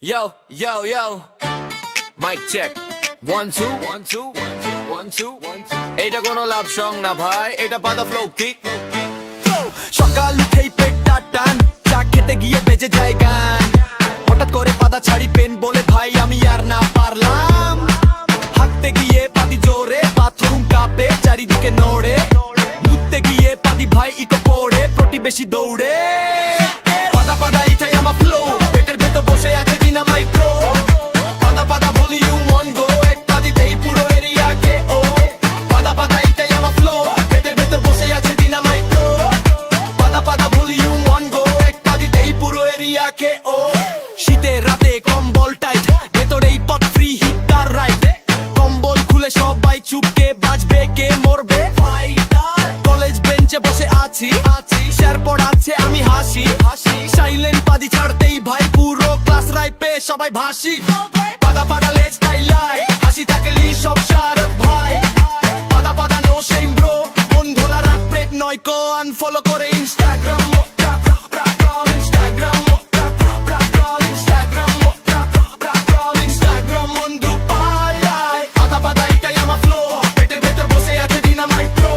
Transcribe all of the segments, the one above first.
Yo, yo, yo. Mic check. 1 2 1 2 1 2 এটা কোনো লাভ song না ভাই, এটা পাতা ফ্লো কিক। সকাল উঠেই পেটটা টান, চা খেতে গিয়ে বেজে যায় গান। হঠাৎ করে পাতা ছাড়ি পেন বলে ভাই আমি আর না পারলাম। হাঁটতে গিয়ে পাতি জোরে, বাথরুম কাঁপে চারিদিকে নড়ে। মুততে গিয়ে পাতি ভাই ইকো পড়ে, প্রতিবেশী দৌড়ে। পাতা পাতা এটাই আমার ফ্লো, পেটের ভেতর বসে আছে ডিনামাইট প্রো। পাতা পাতা ভলিউম অন গো, একটা দিতেই পুরো এরিয়াকে ও। পাতা পাতা এটাই আমার ফ্লো, পেটের ভেতর বসে আছে ডিনামাইট প্রো। পাতা পাতা ভলিউম অন গো, একটা দিতেই পুরো এরিয়াকে ও। শীতের রাতে কম্বল টাইট, ভেতরেই পথ ফ্রি হিটার রাইট। কম্বল খুলে সবাই চুপকে বাজবে কে মরবে। কলেজ বেঞ্চে বসে আছি, স্যার পড়াচ্ছে আমি হাসি। সাইলেন্ট পাদি ছাড়তেই ভাই পুরো ক্লাস রাইপে সবাই ভাসি। পাতা পাতা লেজ টাইলাই, হাসি থাকলেই সব শারদ ভাই। পাতা পাতা নো শেম ব্রো, মন ধোলা রাখ প্রেট নয় কো। আনফলো করে ইনস্টাগ্রাম, ইনস্টাগ্রাম বন্ধু পালাই। পাতা পাতা এটাই আমার ফ্লো, পেটের ভেতর বসে আছে ডিনামাইট প্রো।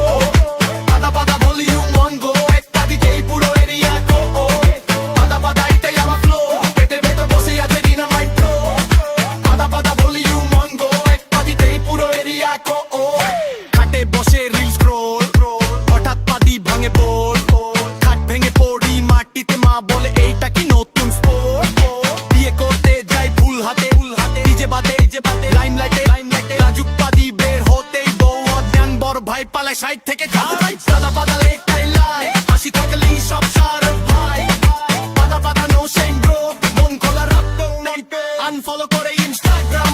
পাতা পাতা ভলিউম অন গো, একটা দিকেই পুরো এরিয়া কো। পাতা পাতা এটাই আমার ফ্লো, পেটের ভেতর বসে আছে ডিনামাইট প্রো। পাতা পাতা ভলিউম অন গো, একটা দিকেই পুরো এরিয়া কো। খাটে বসে রিল স্ক্রোল, হঠাৎ পাতি ভাঙে বোল। খাট ভেঙে পড়ি মাটিতে, মা বলে এইটা কি নতুন স্পোর্ট। বিয়ে করতে যাই ফুল হাতে, ডিজে বাদে লাইমলাইটে। রাজুক পাদি বের হতেই বউ অজ্ঞান, বড় ভাই পালায় সাইড থেকে। পাতা পাতা লেকটাই লাই, হাসি থাকলেই সব শারদ ভাই। পাতা পাতা নো শেম ব্রো, মন খোলা রাখতো আনফলো করে ইনস্টাগ্রাম।